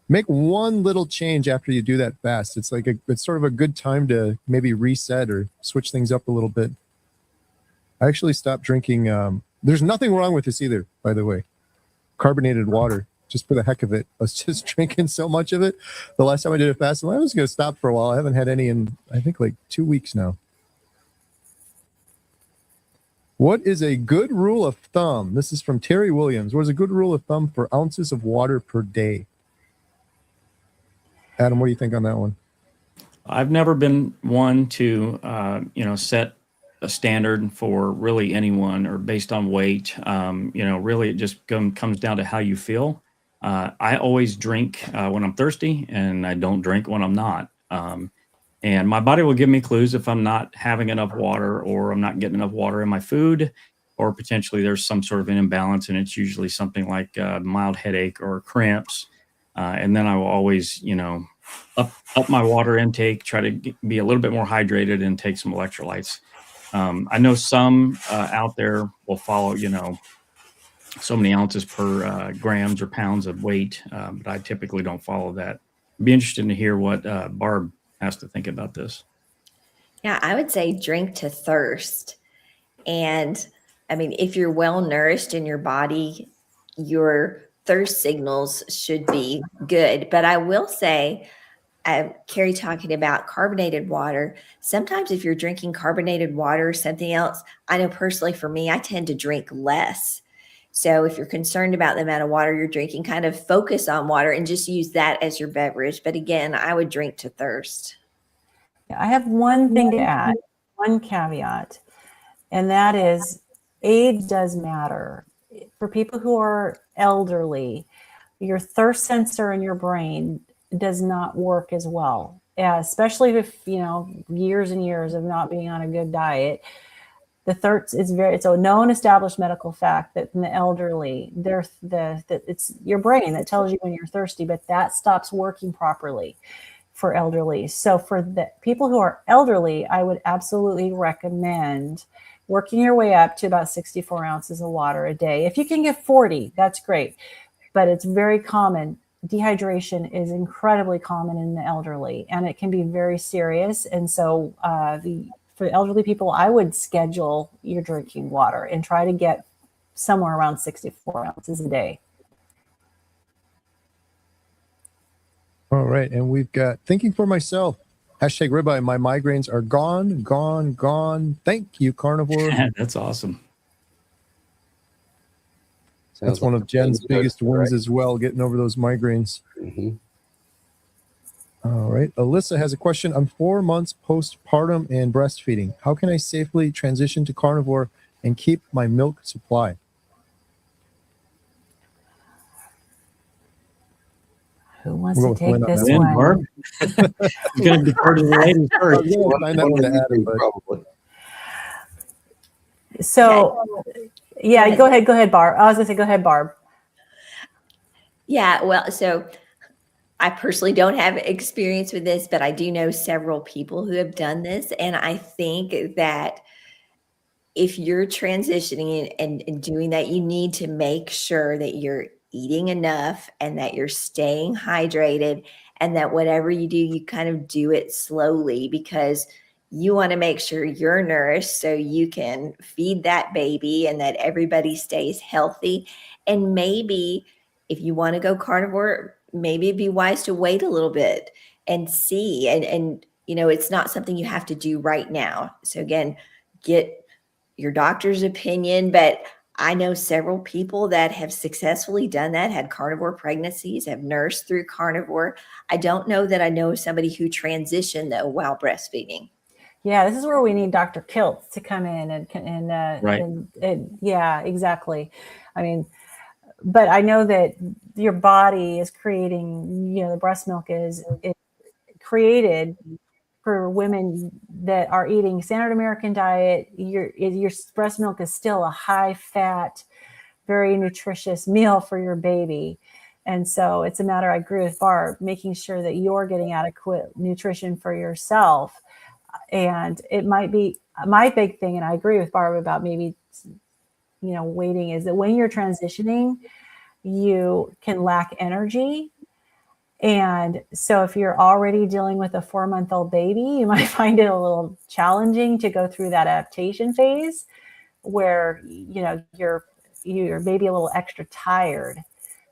S1: make one little change after you do that fast. It's like it's sort of a good time to maybe reset or switch things up a little bit. I actually stopped drinking. There's nothing wrong with this either, by the way. Carbonated water, just for the heck of it. I was just drinking so much of it. The last time I did a fast, I was going to stop for a while. I haven't had any in, I think, like 2 weeks now. What is a good rule of thumb? This is from Terry Williams. What is a good rule of thumb for ounces of water per day? Adam, what do you think on that one?
S2: I've never been one to, set a standard for really anyone or based on weight. Really it just comes down to how you feel. I always drink when I'm thirsty, and I don't drink when I'm not. And my body will give me clues if I'm not having enough water or I'm not getting enough water in my food, or potentially there's some sort of an imbalance, and it's usually something like mild headache or cramps. And then I will always, up my water intake, try to be a little bit more hydrated and take some electrolytes. I know some out there will follow, so many ounces per grams or pounds of weight, but I typically don't follow that. I'd be interested to hear what Barb has to think about this.
S5: Yeah, I would say drink to thirst. And I mean, if you're well nourished in your body, your thirst signals should be good. But I will say, Carrie talking about carbonated water. Sometimes if you're drinking carbonated water or something else, I know personally for me, I tend to drink less. So if you're concerned about the amount of water you're drinking, kind of focus on water and just use that as your beverage. But again, I would drink to thirst.
S4: I have one thing to add, one caveat, and that is age does matter. For people who are elderly, your thirst sensor in your brain does not work as well, especially if, years and years of not being on a good diet. The thirst is it's a known established medical fact that in the elderly, that it's your brain that tells you when you're thirsty, but that stops working properly for elderly. So for the people who are elderly, I would absolutely recommend working your way up to about 64 ounces of water a day. If you can get 40, that's great, but it's very common. Dehydration is incredibly common in the elderly, and it can be very serious. And so for elderly people, I would schedule your drinking water and try to get somewhere around 64 ounces a day.
S1: All right. And we've got thinking for myself. Hashtag ribeye. My migraines are gone, gone, gone. Thank you, carnivore.
S2: That's awesome.
S1: That's one of Jen's biggest wins as well, getting over those migraines.
S3: Mm-hmm.
S1: All right. Alyssa has a question. I'm 4 months postpartum and breastfeeding. How can I safely transition to carnivore and keep my milk supply?
S4: Who wants to take this
S2: Lynn,
S4: one?
S2: Barb? You're going to defer to the ladies first.
S3: Probably.
S4: So, yeah, go ahead, Barb. I was going to say, go ahead, Barb.
S5: Yeah, well, so I personally don't have experience with this, but I do know several people who have done this. And I think that if you're transitioning and doing that, you need to make sure that you're eating enough and that you're staying hydrated, and that whatever you do, you kind of do it slowly, because you want to make sure you're nourished so you can feed that baby and that everybody stays healthy. And maybe if you want to go carnivore, maybe it'd be wise to wait a little bit and see. And it's not something you have to do right now. So again, get your doctor's opinion. But I know several people that have successfully done that, had carnivore pregnancies, have nursed through carnivore. I don't know that I know somebody who transitioned though while breastfeeding.
S4: Yeah, this is where we need Dr. Kiltz to come in and
S2: right.
S4: And yeah, exactly. I mean, but I know that your body is creating, the breast milk is created for women that are eating standard American diet. Your breast milk is still a high fat, very nutritious meal for your baby. And so it's a matter, I agree with Barb, making sure that you're getting adequate nutrition for yourself. And it might be my big thing, and I agree with Barb about maybe, waiting, is that when you're transitioning, you can lack energy. And so if you're already dealing with a 4-month-old baby, you might find it a little challenging to go through that adaptation phase where, you're maybe a little extra tired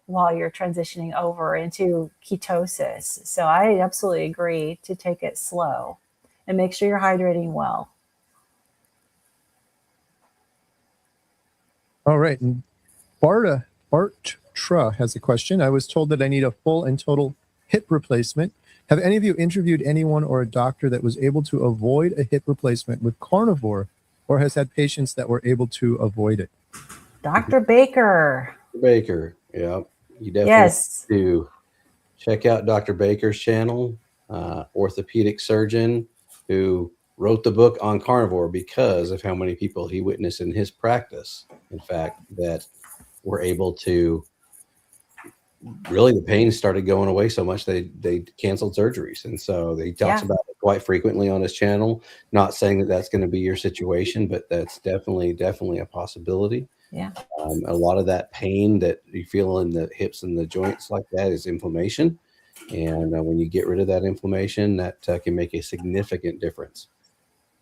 S4: while you're transitioning over into ketosis. So I absolutely agree to take it slow and make sure you're hydrating well.
S1: All right. And Bartra has a question. I was told that I need a full and total hip replacement. Have any of you interviewed anyone or a doctor that was able to avoid a hip replacement with carnivore, or has had patients that were able to avoid it?
S4: Dr. Baker.
S3: Baker, yeah, you definitely
S4: Yes.
S3: do check out Dr. Baker's channel, orthopedic surgeon who wrote the book on carnivore because of how many people he witnessed in his practice, in fact, that were able to really, the pain started going away so much they canceled surgeries. And so he talks about it quite frequently on his channel. Not saying that that's going to be your situation, but that's definitely a possibility.
S4: Yeah.
S3: A lot of that pain that you feel in the hips and the joints like that is inflammation. And when you get rid of that inflammation, that can make a significant difference.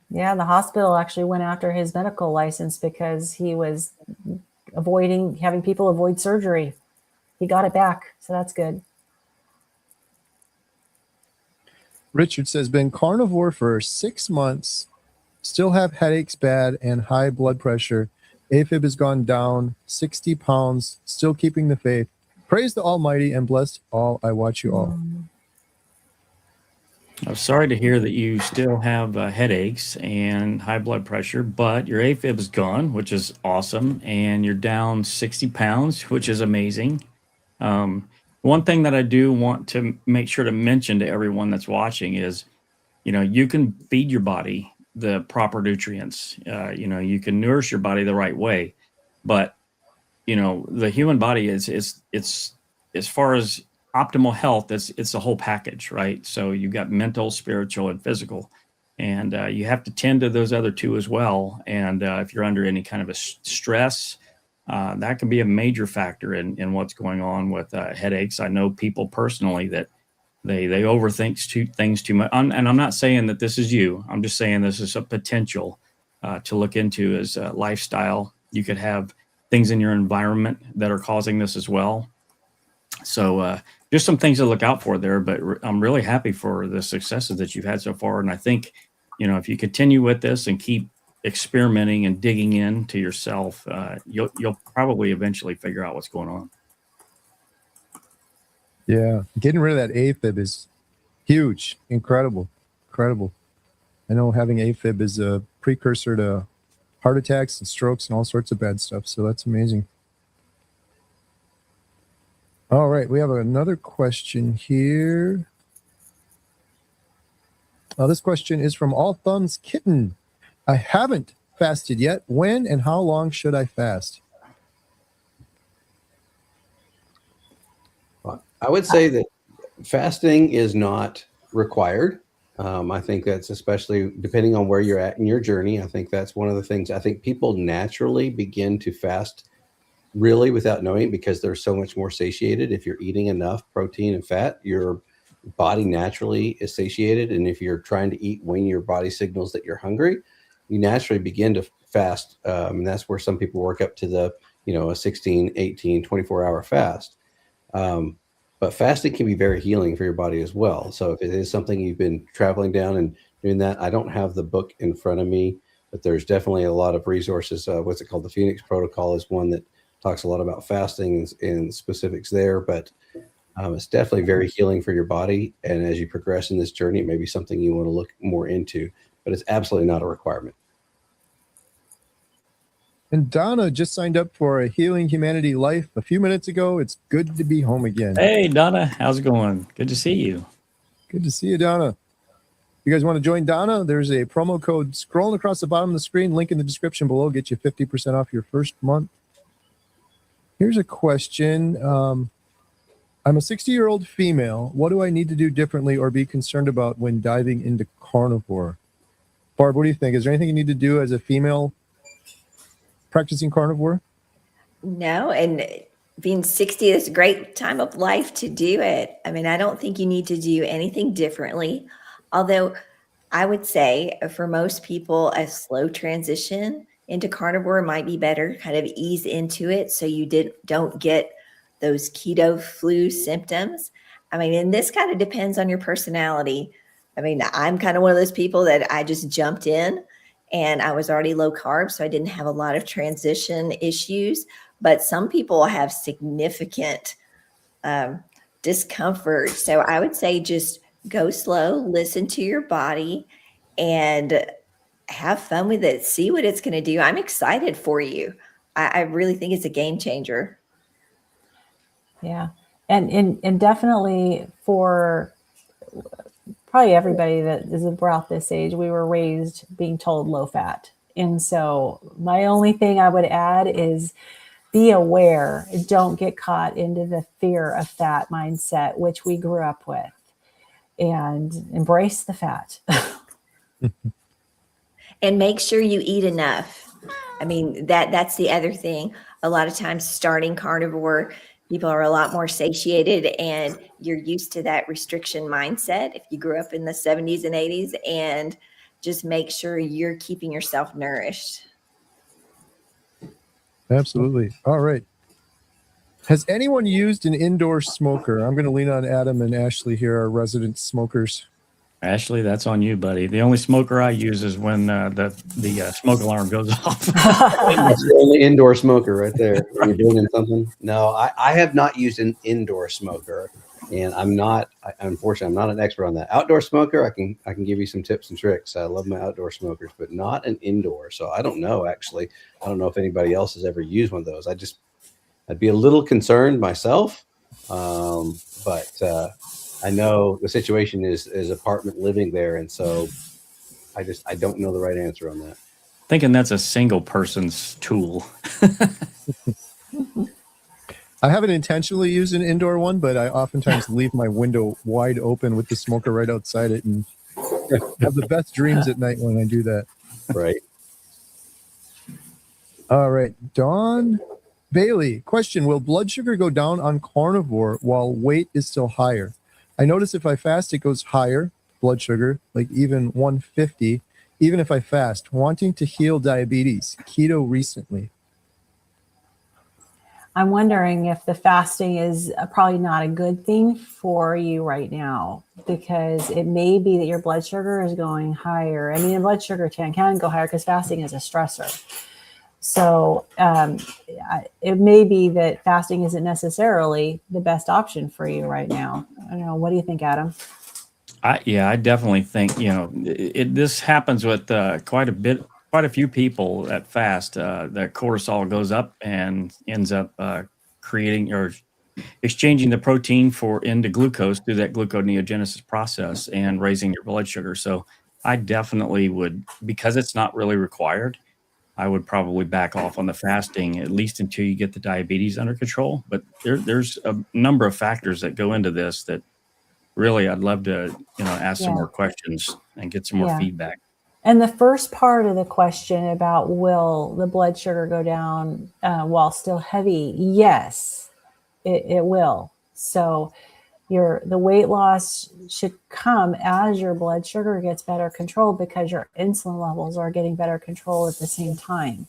S4: Yeah, the hospital actually went after his medical license because he was having people avoid surgery. He got it back, so that's good.
S1: Richard says, been carnivore for 6 months, still have headaches bad and high blood pressure. AFib has gone down 60 pounds, still keeping the faith. Praise the Almighty and bless all. I watch you all.
S2: I'm sorry to hear that you still have headaches and high blood pressure, but your AFib is gone, which is awesome. And you're down 60 pounds, which is amazing. One thing that I do want to make sure to mention to everyone that's watching is, you can feed your body the proper nutrients. You can nourish your body the right way, but the human body is as far as optimal health, it's a whole package, right? So you've got mental, spiritual, and physical, and you have to tend to those other two as well. And if you're under any kind of a stress, that can be a major factor in what's going on with headaches. I know people personally that they overthink things too much. And I'm not saying that this is you. I'm just saying this is a potential to look into as a lifestyle. You could have things in your environment that are causing this as well. So just some things to look out for there. But I'm really happy for the successes that you've had so far. And I think, if you continue with this and keep experimenting and digging into yourself, you'll probably eventually figure out what's going on.
S1: Yeah, getting rid of that AFib is huge, incredible. I know having AFib is a precursor to heart attacks and strokes and all sorts of bad stuff, so that's amazing. All right, we have another question here. This question is from All Thumbs Kitten. I haven't fasted yet. When and how long should I fast?
S3: I would say that fasting is not required. I think that's especially depending on where you're at in your journey. I think that's one of the things. I think people naturally begin to fast really without knowing because they're so much more satiated. If you're eating enough protein and fat, your body naturally is satiated. And if you're trying to eat when your body signals that you're hungry, you naturally begin to fast. And that's where some people work up to the, a 16, 18, 24-hour fast. But fasting can be very healing for your body as well. So if it is something you've been traveling down and doing that, I don't have the book in front of me, but there's definitely a lot of resources. What's it called? The Phoenix Protocol is one that talks a lot about fasting and specifics there, but it's definitely very healing for your body. And as you progress in this journey, it may be something you want to look more into, but it's absolutely not a requirement.
S1: And Donna just signed up for a Healing Humanity Life a few minutes ago. It's good to be home again.
S2: Hey, Donna, how's it going? Good to see you.
S1: Good to see you, Donna. You guys want to join Donna? There's a promo code scrolling across the bottom of the screen. Link in the description below. Get you 50% off your first month. Here's a question. I'm a 60-year-old female. What do I need to do differently or be concerned about when diving into carnivore? Barb, what do you think? Is there anything you need to do as a female practicing carnivore?
S5: No, and being 60 is a great time of life to do it. I mean, I don't think you need to do anything differently. Although I would say for most people, a slow transition into carnivore might be better, kind of ease into it so you don't get those keto flu symptoms. I mean, and this kind of depends on your personality. I mean, I'm kind of one of those people that I just jumped in and I was already low carb, so I didn't have a lot of transition issues. But some people have significant discomfort. So I would say just go slow, listen to your body, and have fun with it. See what it's going to do. I'm excited for you. I really think it's a game changer.
S4: Yeah. And definitely for probably everybody that is about this age, we were raised being told low fat. And so my only thing I would add is be aware. Don't get caught into the fear of fat mindset, which we grew up with, and embrace the fat.
S5: And make sure you eat enough. I mean, that's the other thing. A lot of times starting carnivore, people are a lot more satiated and you're used to that restriction mindset if you grew up in the 70s and 80s, and just make sure you're keeping yourself nourished.
S1: Absolutely. All right. Has anyone used an indoor smoker? I'm going to lean on Adam and Ashley here, our resident smokers.
S2: Ashley, that's on you, buddy. The only smoker I use is when the smoke alarm goes off.
S3: That's the only indoor smoker right there. When you're doing something. No, I have not used an indoor smoker, and unfortunately, I'm not an expert on that. Outdoor smoker, I can give you some tips and tricks. I love my outdoor smokers, but not an indoor. So I don't know, actually. I don't know if anybody else has ever used one of those. I'd be a little concerned myself, but I know the situation is apartment living there, and so I don't know the right answer on that.
S2: Thinking that's a single person's tool.
S1: I haven't intentionally used an indoor one, but I oftentimes leave my window wide open with the smoker right outside it, and have the best dreams at night when I do that.
S3: Right.
S1: All right, Dawn Bailey, question: will blood sugar go down on carnivore while weight is still higher? I notice if I fast, it goes higher, blood sugar, like even 150, even if I fast. Wanting to heal diabetes, keto recently.
S4: I'm wondering if the fasting is probably not a good thing for you right now, because it may be that your blood sugar is going higher. I mean, the blood sugar can go higher because fasting is a stressor. So it may be that fasting isn't necessarily the best option for you right now. I don't know. What do you think, Adam?
S2: I definitely think, this happens with quite a few people that fast. That cortisol goes up and ends up creating or exchanging the protein into glucose through that gluconeogenesis process and raising your blood sugar. So I definitely would, because it's not really required, I would probably back off on the fasting, at least until you get the diabetes under control. But there's a number of factors that go into this that really I'd love to, ask some more questions and get some more feedback.
S4: And the first part of the question about will the blood sugar go down while still heavy? Yes, it will. So the weight loss should come as your blood sugar gets better controlled, because your insulin levels are getting better control at the same time.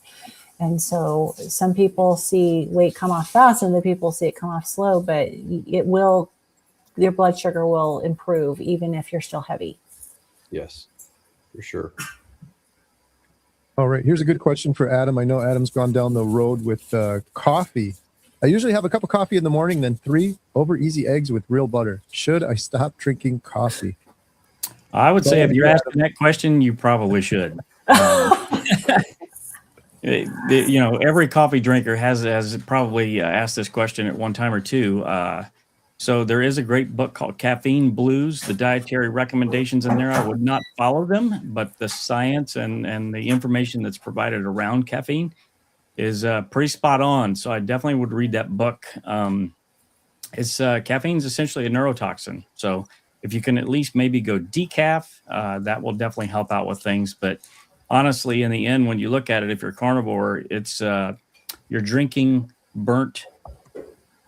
S4: And so some people see weight come off fast and the people see it come off slow, but your blood sugar will improve even if you're still heavy.
S3: Yes, for sure.
S1: All right, here's a good question for Adam. I know Adam's gone down the road with coffee. I usually have a cup of coffee in the morning, then 3 over easy eggs with real butter. Should I stop drinking coffee?
S2: I would say if you're asking that question, you probably should. Every coffee drinker has probably asked this question at one time or two. So there is a great book called Caffeine Blues. The dietary recommendations in there, I would not follow them, but the science and the information that's provided around caffeine is pretty spot on. So I definitely would read that book. Caffeine is essentially a neurotoxin. So if you can at least maybe go decaf, that will definitely help out with things. But honestly, in the end, when you look at it, if you're carnivore, it's you're drinking burnt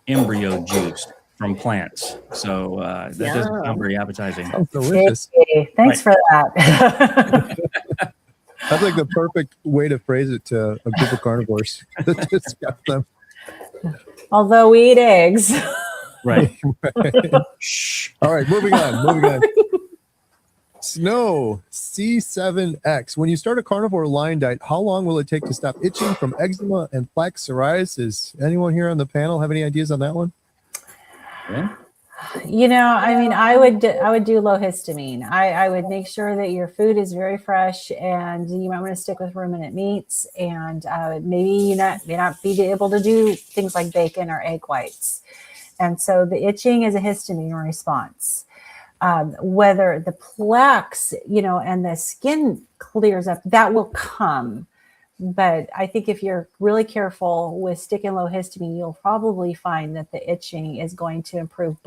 S2: embryo juice from plants. So that doesn't sound very appetizing.
S1: Sounds delicious.
S4: Hey, thanks for that.
S1: That's like the perfect way to phrase it to a group of carnivores. Discuss them.
S4: Although we eat eggs.
S2: Right.
S1: Shh. All right, moving on. Snow C7X. When you start a carnivore lion diet, how long will it take to stop itching from eczema and plaque psoriasis? Anyone here on the panel have any ideas on that one?
S2: Yeah.
S4: I mean, I would do low histamine. I would make sure that your food is very fresh, and you might want to stick with ruminant meats, and maybe you may not be able to do things like bacon or egg whites. And so the itching is a histamine response. Whether the plaques, and the skin clears up, that will come. But I think if you're really careful with sticking low histamine, you'll probably find that the itching is going to improve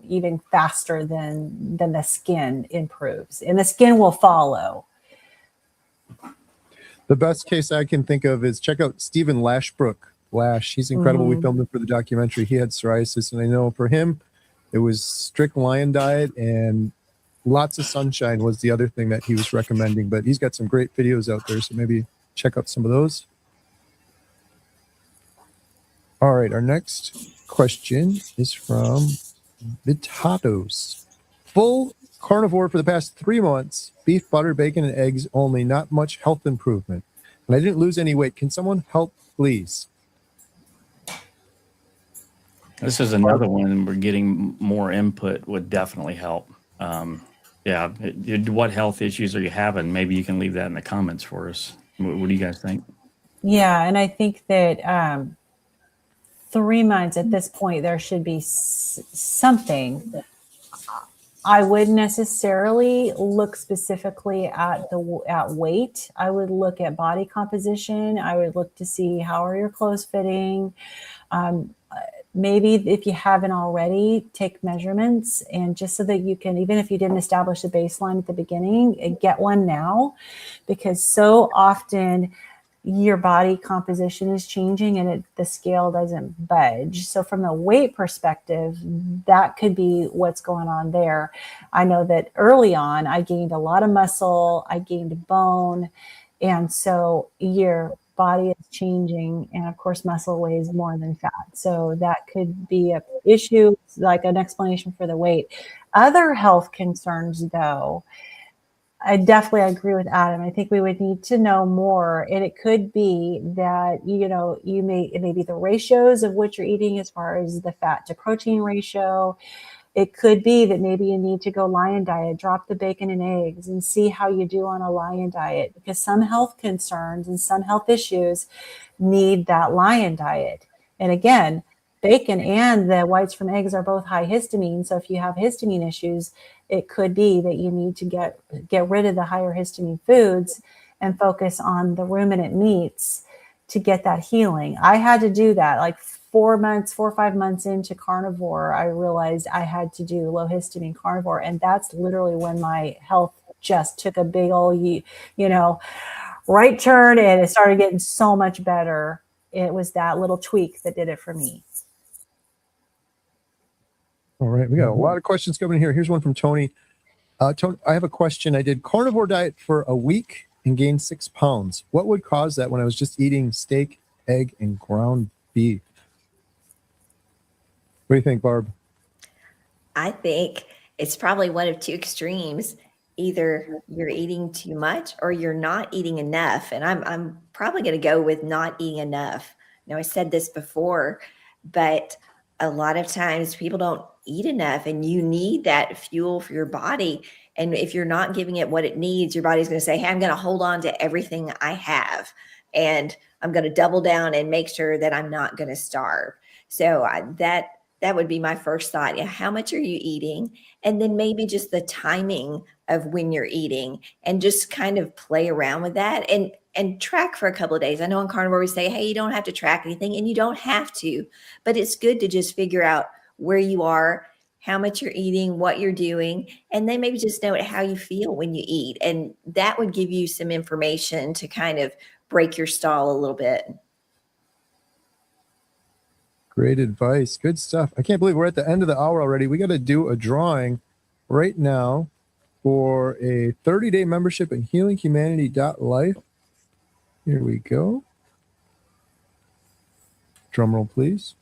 S4: even faster than the skin improves, and the skin will follow.
S1: The best case I can think of is check out Stephen Lashbrook. Lash, he's incredible. We filmed him for the documentary. He had psoriasis, and I know for him, it was strict lion diet and lots of sunshine was the other thing that he was recommending. But he's got some great videos out there, so maybe check out some of those. All right, our next question is from Vitatos. Full carnivore for the past 3 months, beef, butter, bacon, and eggs only, not much health improvement. And I didn't lose any weight. Can someone help, please?
S2: This is another one where getting more input would definitely help. What health issues are you having? Maybe you can leave that in the comments for us. What do you guys think?
S4: Yeah, and I think that 3 months at this point, there should be something. I wouldn't necessarily look specifically at weight. I would look at body composition. I would look to see how are your clothes fitting. Maybe if you haven't already, take measurements, and just so that you can, even if you didn't establish a baseline at the beginning, get one now, because so often your body composition is changing and the scale doesn't budge. So from the weight perspective, that could be what's going on there. I know that early on, I gained a lot of muscle, I gained bone, and so your body is changing, and of course muscle weighs more than fat, so that could be an issue, like an explanation for the weight. Other health concerns, though, I definitely agree with Adam. I think we would need to know more, and it could be that it may be the ratios of what you're eating as far as the fat to protein ratio. It could be that maybe you need to go lion diet, drop the bacon and eggs, and see how you do on a lion diet, because some health concerns and some health issues need that lion diet. And again, bacon and the whites from eggs are both high histamine. So if you have histamine issues, it could be that you need to get rid of the higher histamine foods and focus on the ruminant meats to get that healing. I had to do that. Like 4 or 5 months into carnivore, I realized I had to do low histamine carnivore. And that's literally when my health just took a big old, right turn, and it started getting so much better. It was that little tweak that did it for me.
S1: All right, we got a lot of questions coming here. Here's one from Tony. Tony, I have a question. I did carnivore diet for a week and gained 6 pounds. What would cause that when I was just eating steak, egg, and ground beef? What do you think, Barb?
S5: I think it's probably one of two extremes. Either you're eating too much or you're not eating enough. And I'm probably going to go with not eating enough. Now, I said this before, but a lot of times people don't eat enough, and you need that fuel for your body. And if you're not giving it what it needs, your body's going to say, hey, I'm going to hold on to everything I have, and I'm going to double down and make sure that I'm not going to starve. So that would be my first thought. Yeah, how much are you eating? And then maybe just the timing of when you're eating, and just kind of play around with that and track for a couple of days. I know on carnivore we say, hey, you don't have to track anything, and you don't have to, but it's good to just figure out where you are, how much you're eating, what you're doing, and then maybe just note how you feel when you eat. And that would give you some information to kind of break your stall a little bit.
S1: Great advice. Good stuff. I can't believe we're at the end of the hour already. We got to do a drawing right now for a 30-day membership at healinghumanity.life. Here we go. Drum roll, please.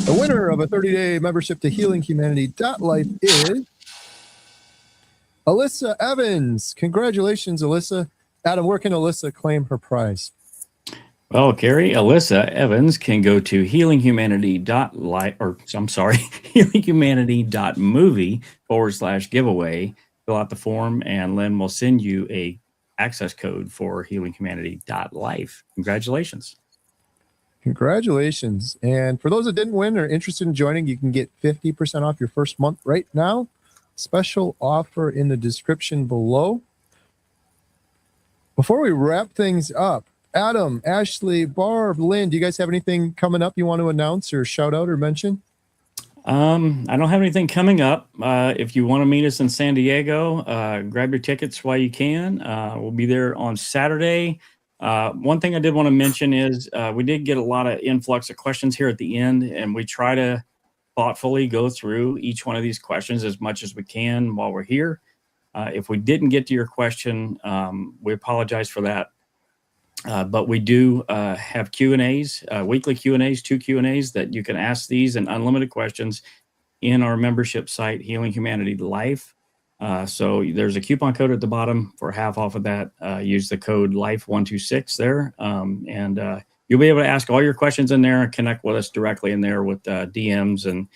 S1: The winner of a 30-day membership to healinghumanity.life is Alyssa Evans. Congratulations, Alyssa. Adam, where can Alyssa claim her prize?
S2: Well, Carrie, Alyssa Evans can go to healinghumanity.movie/giveaway, fill out the form, and Lynn will send you a access code for healinghumanity.life. Congratulations.
S1: Congratulations. And for those that didn't win or interested in joining, you can get 50% off your first month right now. Special offer in the description below. Before we wrap things up, Adam, Ashley, Barb, Lynn, do you guys have anything coming up you want to announce or shout out or mention?
S2: I don't have anything coming up. If you want to meet us in San Diego, grab your tickets while you can. We'll be there on Saturday. One thing I did want to mention is we did get a lot of influx of questions here at the end, and we try to thoughtfully go through each one of these questions as much as we can while we're here. If we didn't get to your question, we apologize for that. But we do have Q&As, weekly Q&As, 2 Q&As that you can ask these and unlimited questions in our membership site, Healing Humanity Life. So there's a coupon code at the bottom for half off of that. Use the code LIFE126 there. And you'll be able to ask all your questions in there and connect with us directly in there with DMs and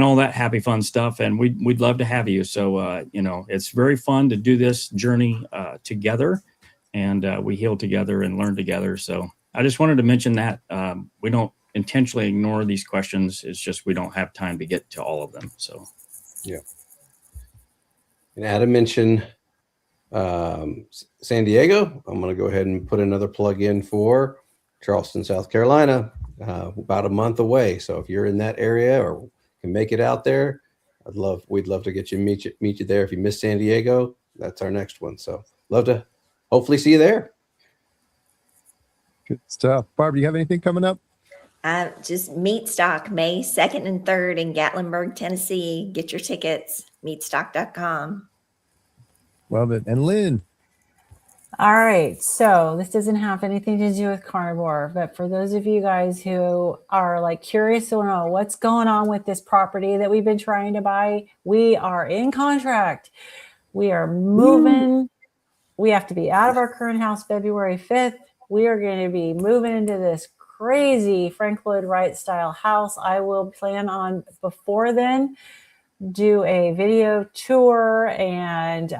S2: all that happy fun stuff. And we'd love to have you. So, it's very fun to do this journey together. And we heal together and learn together. So I just wanted to mention that we don't intentionally ignore these questions. It's just we don't have time to get to all of them. So,
S3: yeah. And Adam mentioned San Diego. I'm going to go ahead and put another plug in for Charleston, South Carolina, about a month away. So if you're in that area or can make it out there, we'd love to get you meet you there. If you miss San Diego, that's our next one. So love to hopefully see you there.
S1: Good stuff. Barb, do you have anything coming up?
S5: Just Meatstock, May 2nd and 3rd in Gatlinburg, Tennessee. Get your tickets, meatstock.com.
S1: Love it. And Lynn?
S4: All right. So this doesn't have anything to do with carnivore, but for those of you guys who are like curious to know what's going on with this property that we've been trying to buy, we are in contract. We are moving. We have to be out of our current house February 5th. We are going to be moving into this crazy Frank Lloyd Wright style house. I will plan on before then do a video tour and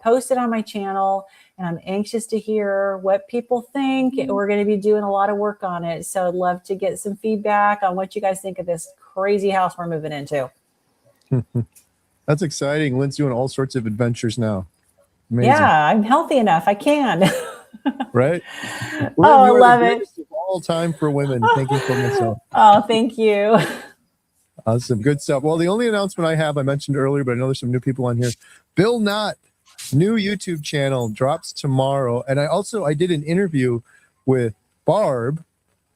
S4: post it on my channel. And I'm anxious to hear what people think. We're going to be doing a lot of work on it. So I'd love to get some feedback on what you guys think of this crazy house we're moving into.
S1: That's exciting. Lynn's doing all sorts of adventures now. Amazing.
S4: Yeah, I'm healthy enough. I can.
S1: Right?
S4: Oh, I love it.
S1: All time for women. Thank you for myself.
S4: Oh, thank you.
S1: Awesome. Good stuff. Well, the only announcement I have, I mentioned earlier, but I know there's some new people on here. Bill Knott, new YouTube channel drops tomorrow. And I did an interview with Barb,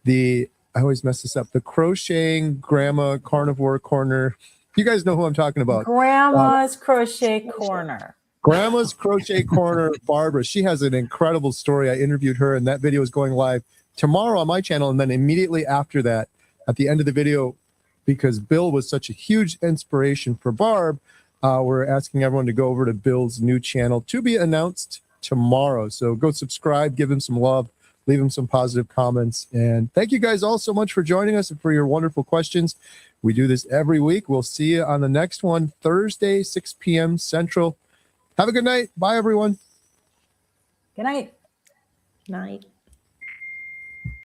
S1: I always mess this up, the Crocheting Grandma Carnivore Corner. You guys know who I'm talking about.
S4: Grandma's Crochet Corner.
S1: Grandma's Crochet Corner, Barbara. She has an incredible story. I interviewed her, and that video is going live tomorrow on my channel. And then immediately after that, at the end of the video, because Bill was such a huge inspiration for Barb, we're asking everyone to go over to Bill's new channel to be announced tomorrow. So go subscribe, give him some love, leave him some positive comments. And thank you guys all so much for joining us and for your wonderful questions. We do this every week. We'll see you on the next one, Thursday, 6 p.m. Central. Have a good night. Bye, everyone.
S4: Good night.
S5: Night.